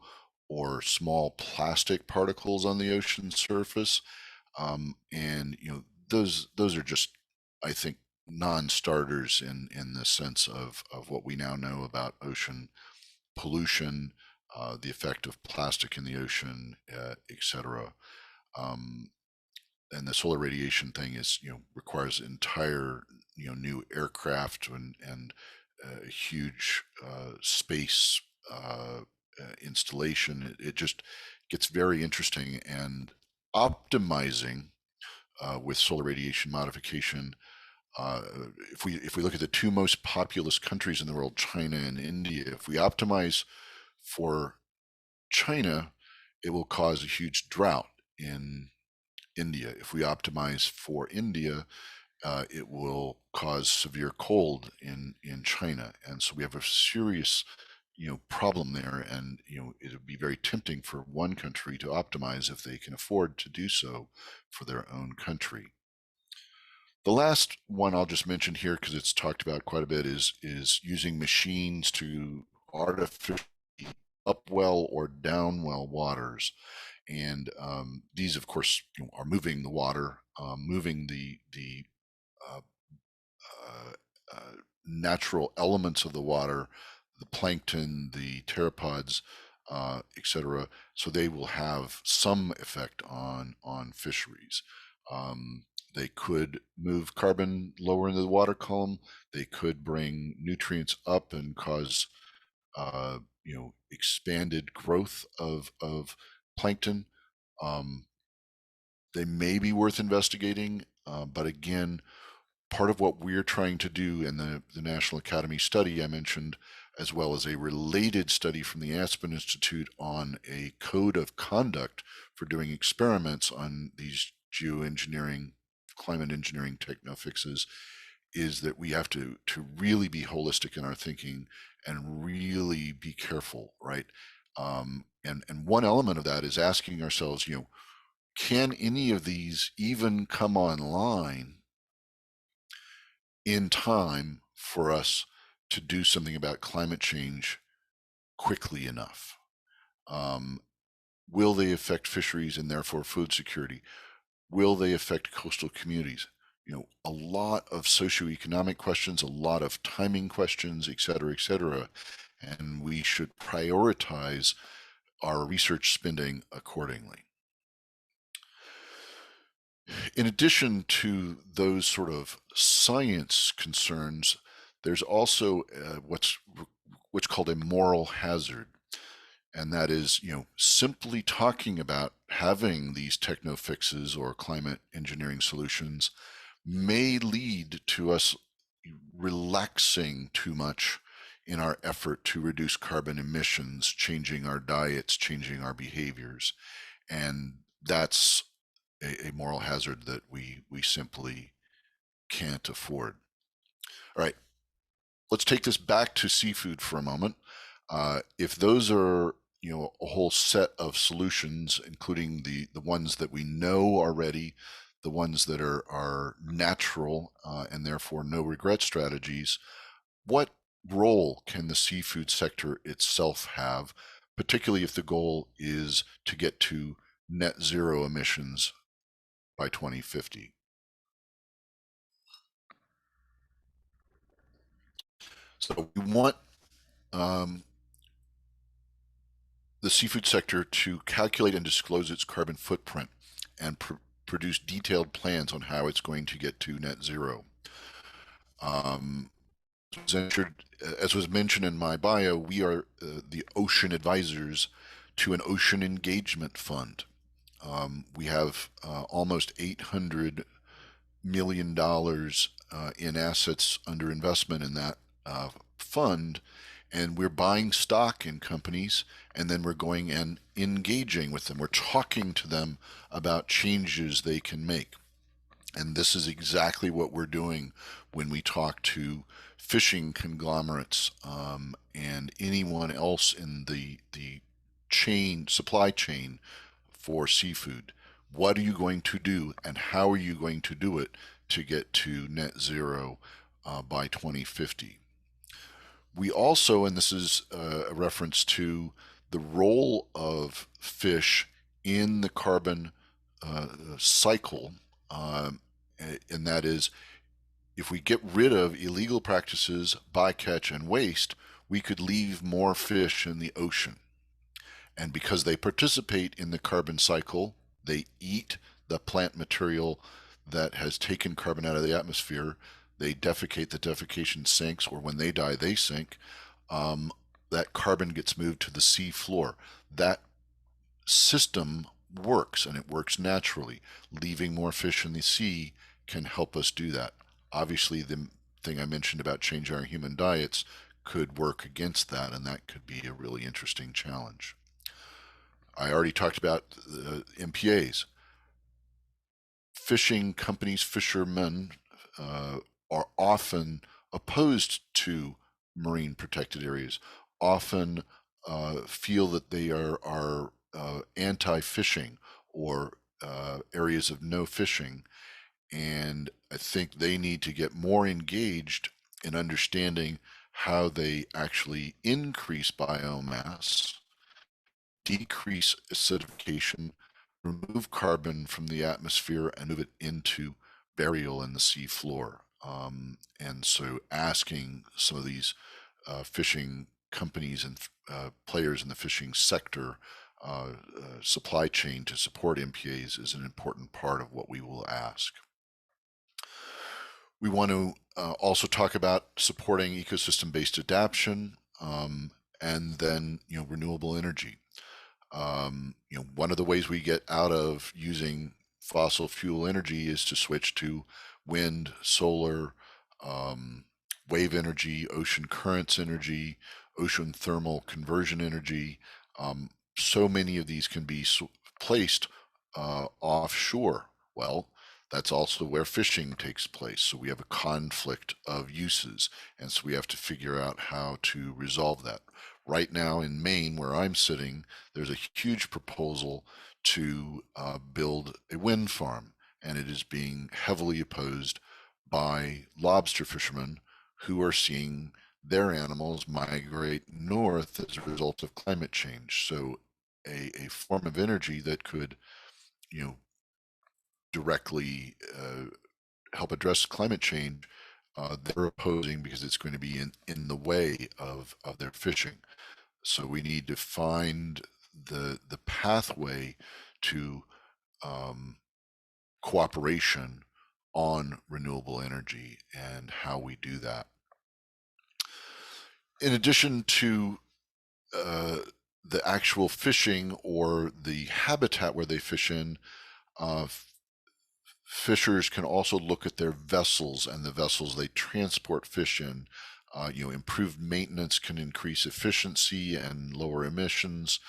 or small plastic particles on the ocean surface, and those are just, I think, non-starters in the sense of what we now know about ocean pollution, the effect of plastic in the ocean, etc. And the solar radiation thing is, requires entire, new aircraft and huge space installation. It just gets very interesting, and optimizing with solar radiation modification. If we look at the two most populous countries in the world, China and India, if we optimize for China, it will cause a huge drought in India. If we optimize for India, it will cause severe cold in China. And so we have a serious problem there, and it would be very tempting for one country to optimize if they can afford to do so for their own country. The last one I'll just mention here, because it's talked about quite a bit, is using machines to artificially upwell or downwell waters. And these, of course, are moving the water, moving the uh, natural elements of the water, the plankton, the pteropods, etc. So they will have some effect on fisheries. They could move carbon lower into the water column. They could bring nutrients up and cause expanded growth of plankton. They may be worth investigating, but again, part of what we're trying to do in the National Academy study I mentioned, as well as a related study from the Aspen Institute on a code of conduct for doing experiments on these geoengineering, climate engineering techno-fixes, is that we have to really be holistic in our thinking and really be careful, right? And one element of that is asking ourselves, can any of these even come online in time for us to do something about climate change quickly enough? Will they affect fisheries and therefore food security? Will they affect coastal communities? A lot of socioeconomic questions, a lot of timing questions, et cetera, and we should prioritize our research spending accordingly. In addition to those sort of science concerns, there's also what's called a moral hazard. And that is, simply talking about having these techno fixes or climate engineering solutions may lead to us relaxing too much in our effort to reduce carbon emissions, changing our diets, changing our behaviors. And that's a moral hazard that we simply can't afford. All right, let's take this back to seafood for a moment. If those are a whole set of solutions, including the ones that we know are ready, the ones that are natural and therefore no regret strategies, what role can the seafood sector itself have, particularly if the goal is to get to net zero emissions by 2050? So we want the seafood sector to calculate and disclose its carbon footprint and produce detailed plans on how it's going to get to net zero. As was mentioned in my bio, we are the ocean advisors to an ocean engagement fund. We have almost $800 million in assets under investment in that fund, and we're buying stock in companies, and then we're going and engaging with them. We're talking to them about changes they can make. And this is exactly what we're doing when we talk to fishing conglomerates and anyone else in the supply chain for seafood. What are you going to do, and how are you going to do it to get to net zero by 2050? We also, and this is a reference to the role of fish in the carbon cycle, and that is, if we get rid of illegal practices, bycatch, and waste, we could leave more fish in the ocean. And because they participate in the carbon cycle, they eat the plant material that has taken carbon out of the atmosphere, they defecate, the defecation sinks, or when they die, they sink. That carbon gets moved to the sea floor. That system works, and it works naturally. Leaving more fish in the sea can help us do that. Obviously, the thing I mentioned about changing our human diets could work against that, and that could be a really interesting challenge. I already talked about MPAs. Fishing companies, fishermen are often opposed to marine protected areas, often feel that they are anti-fishing or areas of no fishing. And I think they need to get more engaged in understanding how they actually increase biomass, decrease acidification, remove carbon from the atmosphere, and move it into burial in the sea floor. And so asking some of these fishing companies and players in the fishing sector supply chain to support MPAs is an important part of what we will ask. We want to also talk about supporting ecosystem-based adaptation, and then renewable energy. One of the ways we get out of using fossil fuel energy is to switch to wind, solar, wave energy, ocean currents energy, ocean thermal conversion energy. So many of these can be placed offshore. Well, that's also where fishing takes place. So we have a conflict of uses, and so we have to figure out how to resolve that. Right now in Maine, where I'm sitting, there's a huge proposal to build a wind farm, and it is being heavily opposed by lobster fishermen who are seeing their animals migrate north as a result of climate change. So a form of energy that could, directly help address climate change, they're opposing because it's going to be in the way of their fishing. So we need to find the pathway to cooperation on renewable energy and how we do that. In addition to the actual fishing or the habitat where they fish in, fishers can also look at their vessels and the vessels they transport fish in. Improved maintenance can increase efficiency and lower emissions.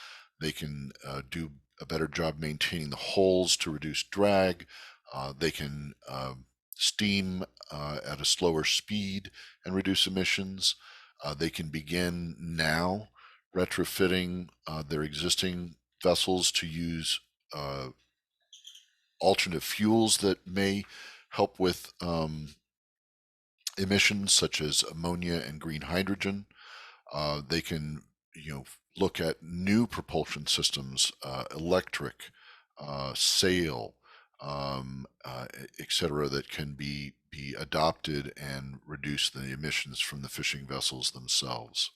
They can do a better job maintaining the hulls to reduce drag. They can steam at a slower speed and reduce emissions. They can begin now retrofitting their existing vessels to use alternative fuels that may help with emissions such as ammonia and green hydrogen. They can look at new propulsion systems, electric, sail, etc., that can be adopted and reduce the emissions from the fishing vessels themselves.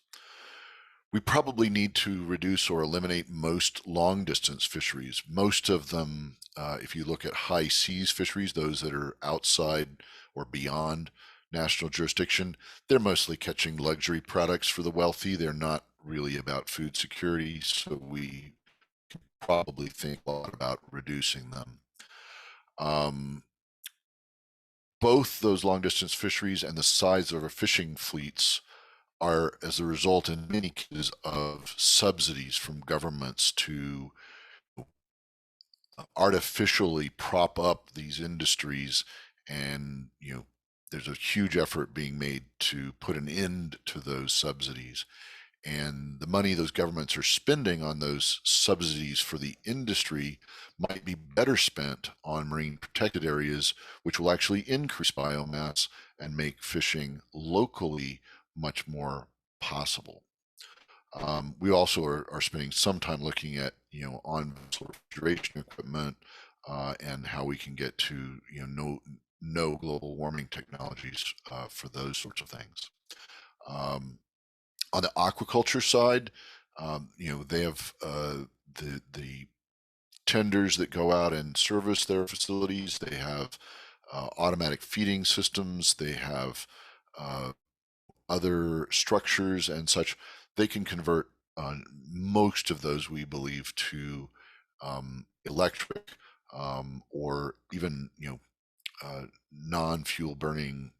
We probably need to reduce or eliminate most long distance fisheries. Most of them, if you look at high seas fisheries, those that are outside or beyond national jurisdiction, they're mostly catching luxury products for the wealthy. They're not really about food security, so we can probably think a lot about reducing them. Both those long distance fisheries and the size of our fishing fleets are as a result in many cases of subsidies from governments to artificially prop up these industries, and there's a huge effort being made to put an end to those subsidies. And the money those governments are spending on those subsidies for the industry might be better spent on marine protected areas, which will actually increase biomass and make fishing locally much more possible. We also are spending some time looking at on refrigeration equipment and how we can get to no global warming technologies for those sorts of things. On the aquaculture side, they have the tenders that go out and service their facilities. They have automatic feeding systems. They have other structures and such. They can convert most of those, we believe, to electric or even non-fuel burning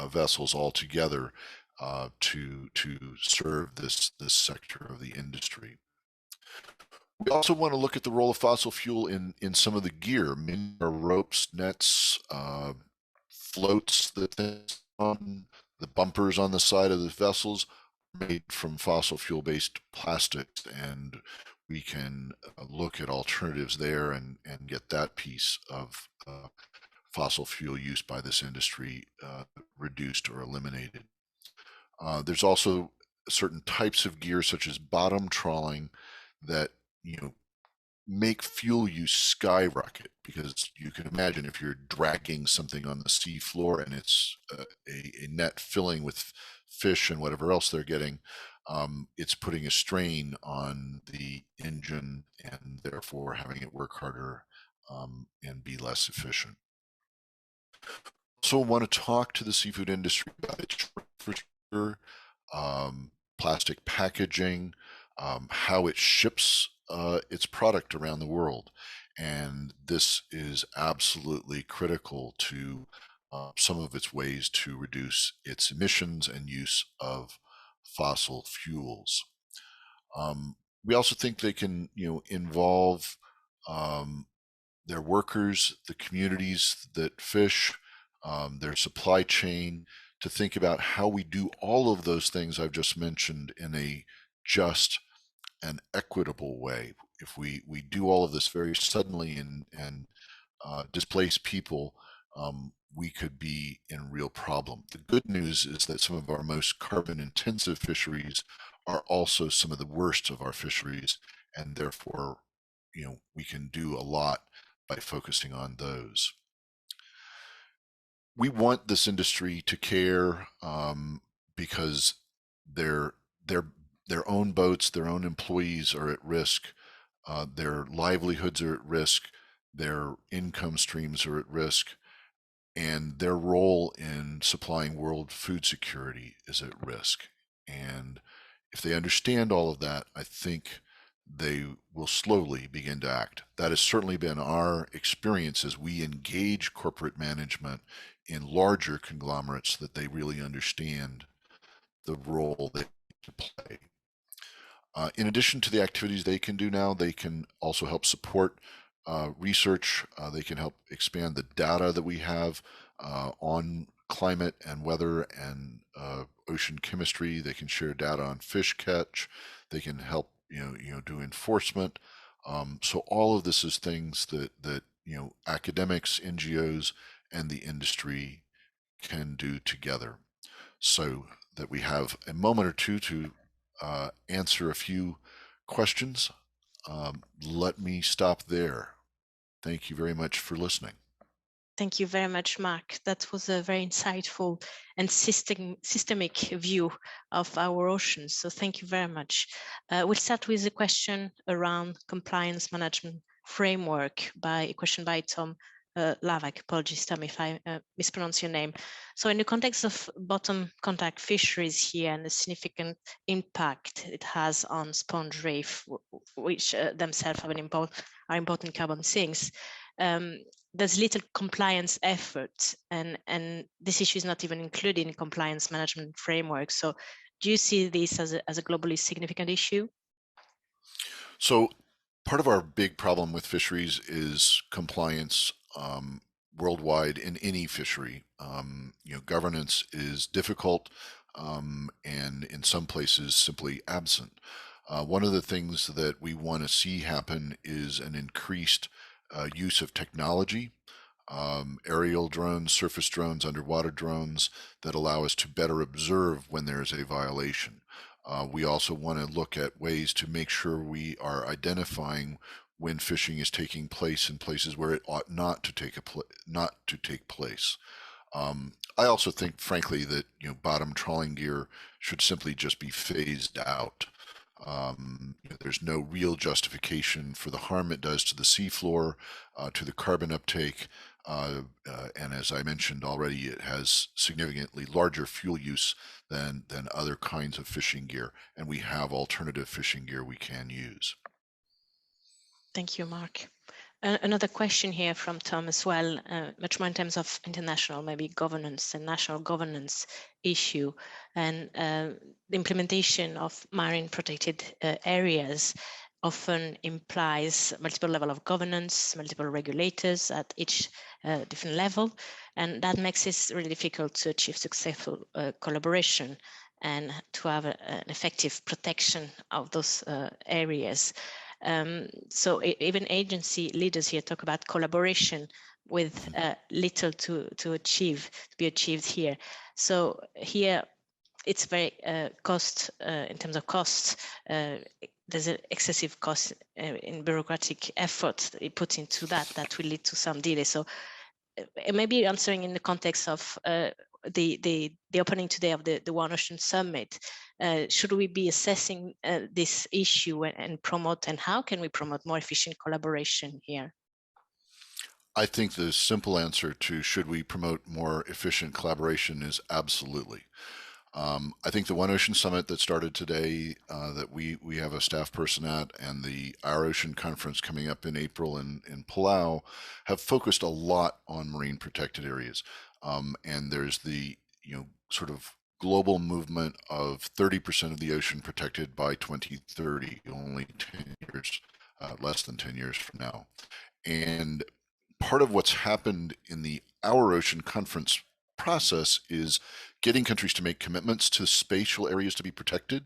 vessels altogether to serve this sector of the industry. We also want to look at the role of fossil fuel in some of the gear, ropes, nets, floats that on the bumpers on the side of the vessels made from fossil fuel based plastics, and we can look at alternatives there and get that piece of fossil fuel use by this industry reduced or eliminated. There's also certain types of gear, such as bottom trawling, that make fuel use skyrocket, because you can imagine if you're dragging something on the sea floor and it's a net filling with fish and whatever else they're getting, it's putting a strain on the engine and therefore having it work harder and be less efficient. So I want to talk to the seafood industry about its infrastructure, plastic packaging, how it ships its product around the world. And this is absolutely critical to some of its ways to reduce its emissions and use of fossil fuels. We also think they can, involve their workers, the communities that fish, their supply chain, to think about how we do all of those things I've just mentioned in a just and equitable way. If we do all of this very suddenly and displace people, we could be in real problem. The good news is that some of our most carbon intensive fisheries are also some of the worst of our fisheries, and therefore, we can do a lot by focusing on those. We want this industry to care because their own boats, their own employees are at risk, their livelihoods are at risk, their income streams are at risk, and their role in supplying world food security is at risk. And if they understand all of that, I think they will slowly begin to act. That has certainly been our experience as we engage corporate management in larger conglomerates, that they really understand the role they need to play. In addition to the activities they can do now, they can also help support research. They can help expand the data that we have on climate and weather and ocean chemistry. They can share data on fish catch. They can help do enforcement. So all of this is things that academics, NGOs, and the industry can do together. So that we have a moment or two to answer a few questions. Let me stop there. Thank you very much for listening. Thank you very much, Mark. That was a very insightful and systemic view of our oceans. So thank you very much. We'll start with a question around compliance management framework, a question by Tom Lavak. Apologies, Tom, if I mispronounce your name. So in the context of bottom contact fisheries here and the significant impact it has on sponge reef, which themselves have are important carbon sinks, there's little compliance effort, and this issue is not even included in compliance management framework. So do you see this as a globally significant issue? So part of our big problem with fisheries is compliance worldwide in any fishery. Governance is difficult and in some places simply absent. One of the things that we want to see happen is an increased use of technology, aerial drones, surface drones, underwater drones, that allow us to better observe when there is a violation. We also want to look at ways to make sure we are identifying when fishing is taking place in places where it ought not to take place. I also think, frankly, that bottom trawling gear should simply just be phased out. There's no real justification for the harm it does to the seafloor, to the carbon uptake, and as I mentioned already, it has significantly larger fuel use than other kinds of fishing gear, and we have alternative fishing gear we can use. Thank you, Mark. Another question here from Tom as well, much more in terms of international, maybe governance and national governance issue, and the implementation of marine protected areas often implies multiple level of governance, multiple regulators at each different level, and that makes it really difficult to achieve successful collaboration and to have an effective protection of those areas. So even agency leaders here talk about collaboration, with little to be achieved here. So here it's very cost in terms of costs. There's an excessive cost in bureaucratic effort put into that will lead to some delay. So maybe answering in the context of the opening today of the One Ocean Summit, should we be assessing this issue and promote, and how can we promote more efficient collaboration here? I think the simple answer to should we promote more efficient collaboration is absolutely. I think the One Ocean Summit that started today, that we have a staff person at, and the Our Ocean Conference coming up in April in Palau, have focused a lot on marine protected areas. And there's the sort of global movement of 30% of the ocean protected by 2030, only 10 years, less than 10 years from now. And part of what's happened in the Our Ocean Conference process is getting countries to make commitments to spatial areas to be protected,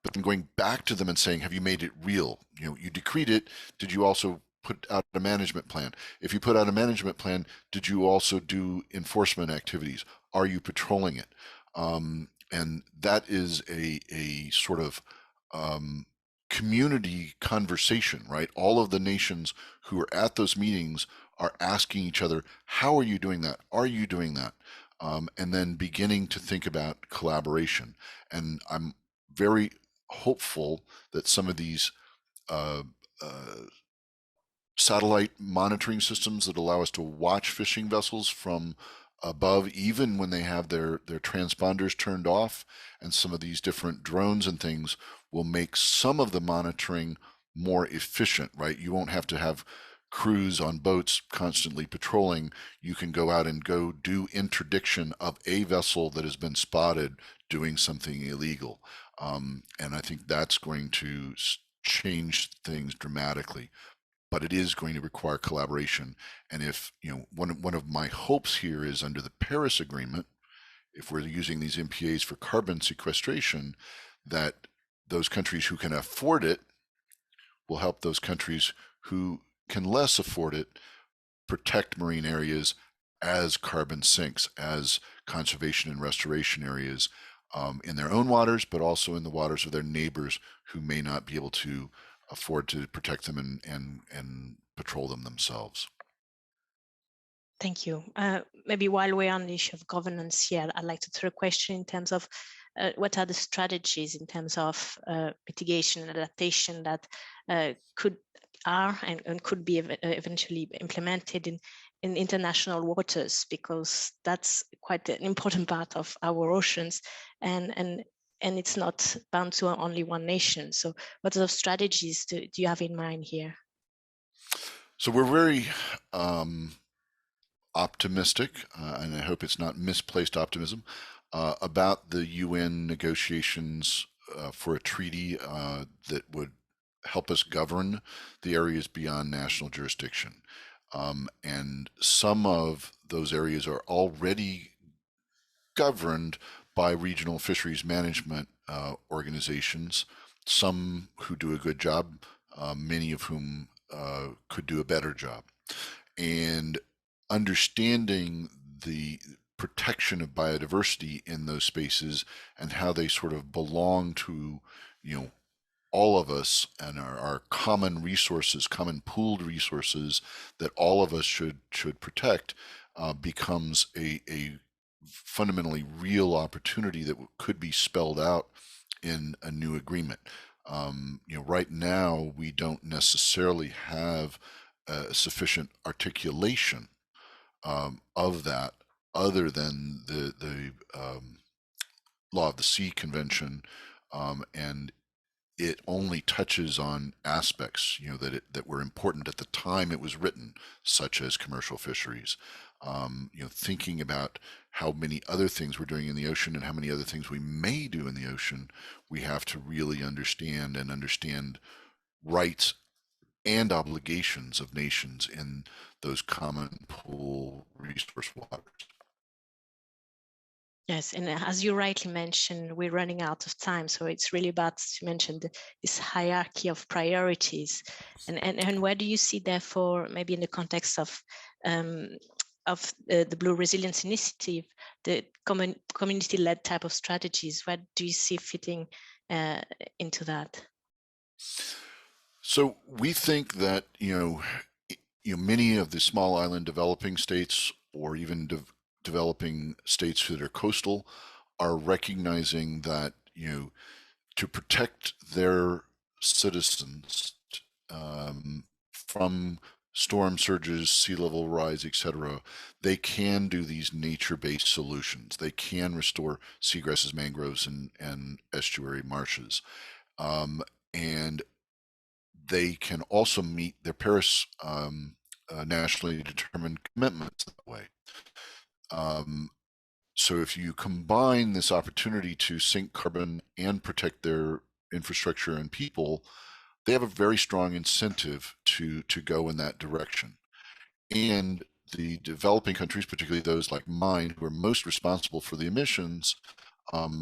but then going back to them and saying, have you made it real? You decreed it. Did you also put out a management plan? If you put out a management plan, did you also do enforcement activities? Are you patrolling it? And that is a sort of community conversation, right? All of the nations who are at those meetings are asking each other, how are you doing that? Are you doing that? And then beginning to think about collaboration. And I'm very hopeful that some of these satellite monitoring systems that allow us to watch fishing vessels from above, even when they have their transponders turned off, and some of these different drones and things will make some of the monitoring more efficient, right? You won't have to have crews on boats constantly patrolling. You can go out and go do interdiction of a vessel that has been spotted doing something illegal. And I think that's going to change things dramatically. But it is going to require collaboration. And if, one of my hopes here is under the Paris Agreement, if we're using these MPAs for carbon sequestration, that those countries who can afford it will help those countries who can less afford it protect marine areas as carbon sinks, as conservation and restoration areas in their own waters, but also in the waters of their neighbors who may not be able to afford to protect them and patrol them themselves. Thank you. Maybe while we're on the issue of governance here, I'd like to throw a question in terms of what are the strategies in terms of mitigation and adaptation that could be eventually implemented in international waters, because that's quite an important part of our oceans, and it's not bound to only one nation. So what sort of strategies do you have in mind here? So we're very optimistic, and I hope it's not misplaced optimism, about the UN negotiations for a treaty that would help us govern the areas beyond national jurisdiction. And some of those areas are already governed by regional fisheries management organizations, some who do a good job, many of whom could do a better job. And understanding the protection of biodiversity in those spaces and how they sort of belong to, all of us, and our common resources, common pooled resources that all of us should protect, becomes a fundamentally real opportunity that could be spelled out in a new agreement. Right now we don't necessarily have sufficient articulation of that, other than the Law of the Sea Convention, and it only touches on aspects that were important at the time it was written, such as commercial fisheries. Thinking about how many other things we're doing in the ocean and how many other things we may do in the ocean, we have to really understand rights and obligations of nations in those common pool resource waters. Yes, and as you rightly mentioned, we're running out of time. So it's really about, as you mentioned, this hierarchy of priorities. And where do you see, therefore, maybe in the context of the Blue Resilience Initiative, the community-led type of strategies, where do you see fitting into that? So we think that, many of the small island developing states, or even developing states that are coastal, are recognizing that, to protect their citizens from storm surges, sea level rise, etc., they can do these nature-based solutions. They can restore seagrasses, mangroves, and estuary marshes. And they can also meet their Paris nationally determined commitments that way. So if you combine this opportunity to sink carbon and protect their infrastructure and people, they have a very strong incentive to go in that direction. And the developing countries, particularly those like mine, who are most responsible for the emissions, have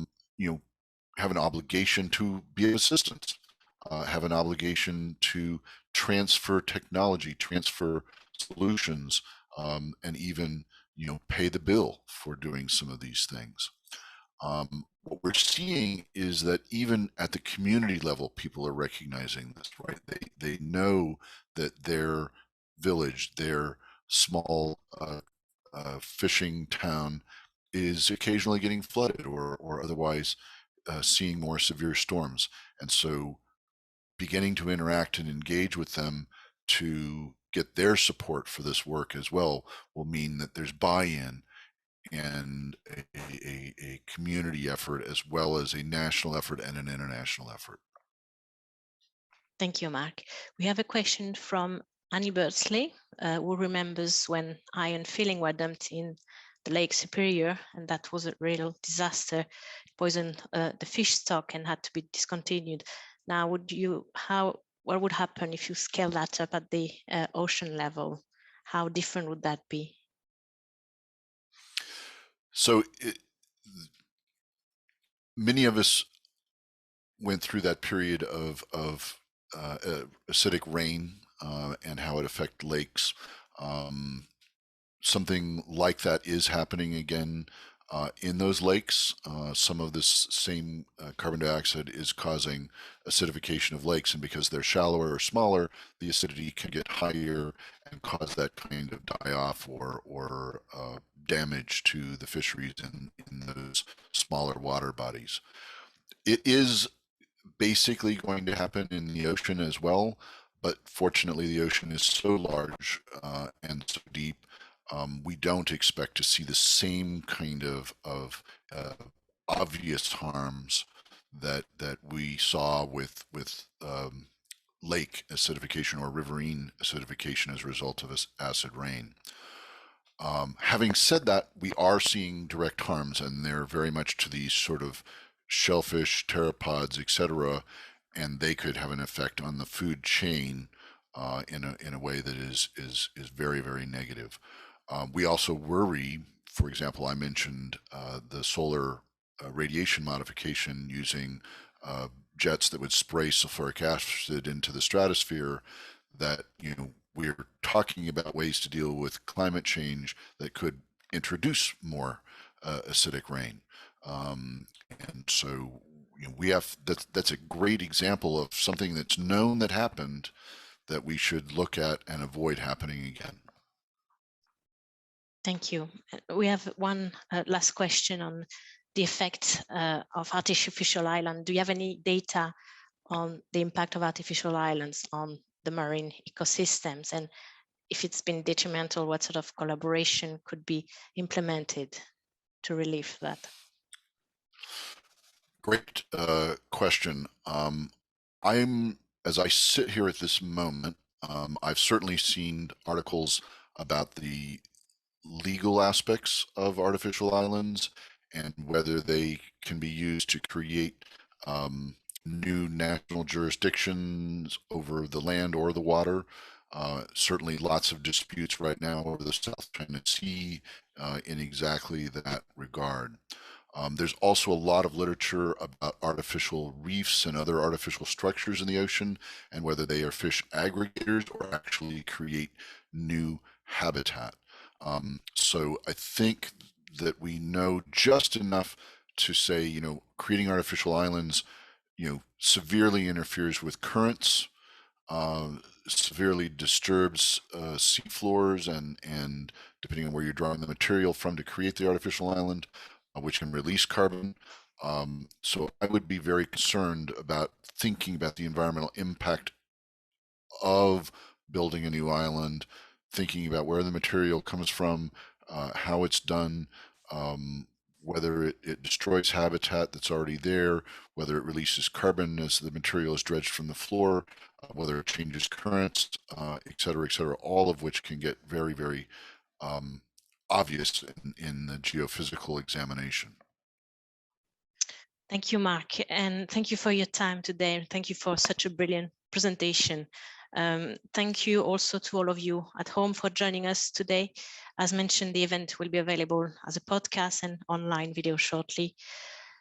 an obligation to be of assistance, have an obligation to transfer technology, transfer solutions, and even pay the bill for doing some of these things. What we're seeing is that even at the community level, people are recognizing this, right? They know that their village, their small fishing town is occasionally getting flooded or otherwise seeing more severe storms. And so beginning to interact and engage with them to get their support for this work as well will mean that there's buy-in and a community effort, as well as a national effort and an international effort. Thank you, Mark. We have a question from Annie Birdsley, who remembers when iron filling were dumped in the Lake Superior, and that was a real disaster. It poisoned the fish stock and had to be discontinued. Now, what would happen if you scale that up at the ocean level? How different would that be? So many of us went through that period of acidic rain and how it affects lakes. Something like that is happening again in those lakes. Some of this same carbon dioxide is causing acidification of lakes, and because they're shallower or smaller, the acidity can get higher and cause that kind of die-off or damage to the fisheries in those smaller water bodies. It is basically going to happen in the ocean as well, but fortunately the ocean is so large and so deep, we don't expect to see the same kind of obvious harms that we saw with lake acidification or riverine acidification as a result of acid rain. Having said that, we are seeing direct harms, and they're very much to these sort of shellfish, pteropods, etc., and they could have an effect on the food chain in a way that is very, very negative. We also worry, for example, I mentioned the solar radiation modification using jets that would spray sulfuric acid into the stratosphere, that we're talking about ways to deal with climate change that could introduce more acidic rain. And so we have that's a great example of something that's known that happened that we should look at and avoid happening again. Thank you. We have one last question on the effect of artificial island. Do you have any data on the impact of artificial islands on the marine ecosystems, and if it's been detrimental, what sort of collaboration could be implemented to relieve that? Great question. As I sit here at this moment, I've certainly seen articles about the legal aspects of artificial islands and whether they can be used to create new national jurisdictions over the land or the water. Certainly lots of disputes right now over the South China Sea in exactly that regard. There's also a lot of literature about artificial reefs and other artificial structures in the ocean, and whether they are fish aggregators or actually create new habitat. So I think that we know just enough to say, you know, creating artificial islands, you know, severely interferes with currents, severely disturbs seafloors, and depending on where you're drawing the material from to create the artificial island, which can release carbon. So I would be very concerned about thinking about the environmental impact of building a new island, thinking about where the material comes from, how it's done, whether it destroys habitat that's already there, whether it releases carbon as the material is dredged from the floor, whether it changes currents, et cetera, all of which can get very, very obvious in the geophysical examination. Thank you, Mark, and thank you for your time today, and thank you for such a brilliant presentation. Thank you also to all of you at home for joining us today. As mentioned, the event will be available as a podcast and online video shortly.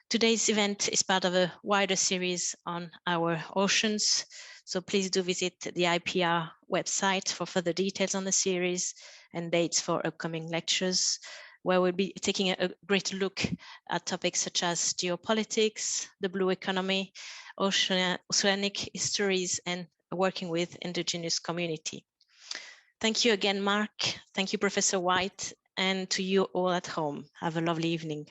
Today's event is part of a wider series on our oceans, so please do visit the IPR website for further details on the series and dates for upcoming lectures, where we'll be taking a greater look at topics such as geopolitics, the blue economy, oceanic histories, and working with indigenous community. Thank you again, Mark. Thank you, Professor White, and to you all at home. Have a lovely evening.